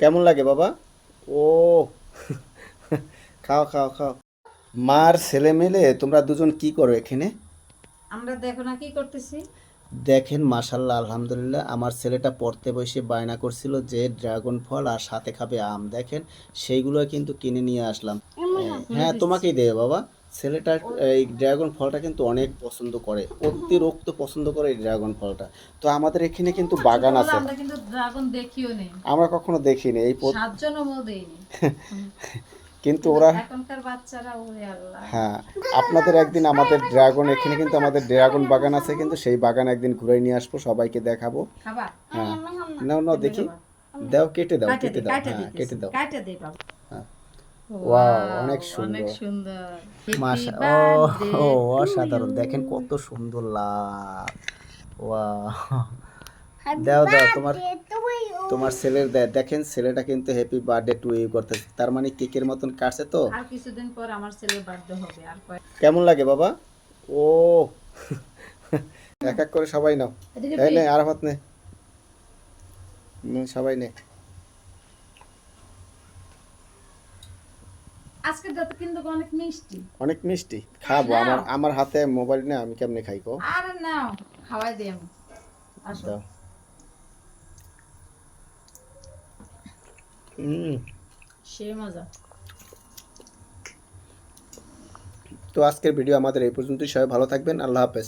কেমন লাগে বাবা? ও খাও খাও খাও। মার ছেলে মেলে তোমরা দুজন কি করো এখানে? আমরা দেখো না কি করতেছি। দেখেন মাশাল্লাহ আলহামদুলিল্লাহ, আমার ছেলেটা পড়তে বসে বায়না করছিল যে ড্রাগন ফল আর সাথে খাবে আম। দেখেন সেইগুলো কিন্তু কিনে নিয়ে আসলাম। খুলে হ্যাঁ দিচ্ছি। তোমাকেই দেবে বাবা। ছেলেটা ও এই ড্রাগন ফলটা কিন্তু অনেক পছন্দ করে, অতিরিক্ত পছন্দ করে এই ড্রাগন ফলটা। তো আমাদের এখানে কিন্তু বাগান ছোটবেলা আছে। আমরা কিন্তু ড্রাগন দেখিও নেই, আমরা কখনো দেখিনি এই সাত জন্মও দেইনি। কিন্তু কিন্তু ওরা, এখনকার বাচ্চারা ওরে আল্লাহ। হ্যাঁ, আপনাদের একদিন আমাদের ড্রাগন, এখানে কিন্তু আমাদের ড্রাগন বাগান আছে, কিন্তু সেই বাগান একদিন ঘুরে নিয়ে আসবো, সবাইকে দেখাবো। খাবা? হ্যাঁ, নাও নাও কেমনে দেখি, খাবা? দাও কেটে দাও, কাটে কেটে দে, দাও, কাটে হ্যাঁ দিতেছি, কেটে দাও। কাটে দে বাবা। হ্যাঁ, ওয়াও ওয়াও, অনেক অনেক সুন্দর। সুন্দর। হ্যাপি মাশা ও, বার্থডে ও টু ইউ। অসাধারণ, দেখেন কত সুন্দর লাল। ওয়াও, দাও দাও তোমার, তোমার ছেলের দেখেন ছেলেটা কিন্তু হ্যাপি বার্থডে টু ইউ করতেছে, তার মানে কেকের মতন কাটছে তো। আর কিছুদিন পর আমার ছেলের বার্থডে হবে, আর কয়েক। কেমন লাগে বাবা? ও এক এক করে সবাই নাও। এদিকে এই নে পিঠ। আরাফাত নে, সবাই নে। আজকে যত কিন্তু অনেক মিষ্টি। অনেক মিষ্টি, খাবো। আমার নাও, আমার হাতে মোবাইল না, আমি কেমনে খাই গো? আরে নাও, খাওয়াই দিই আমি। আসো। দাও। হুম। সে মজা। তো আজকের ভিডিও আমাদের এই পর্যন্তই, সবাই ভালো থাকবেন, আল্লাহ হাফেজ।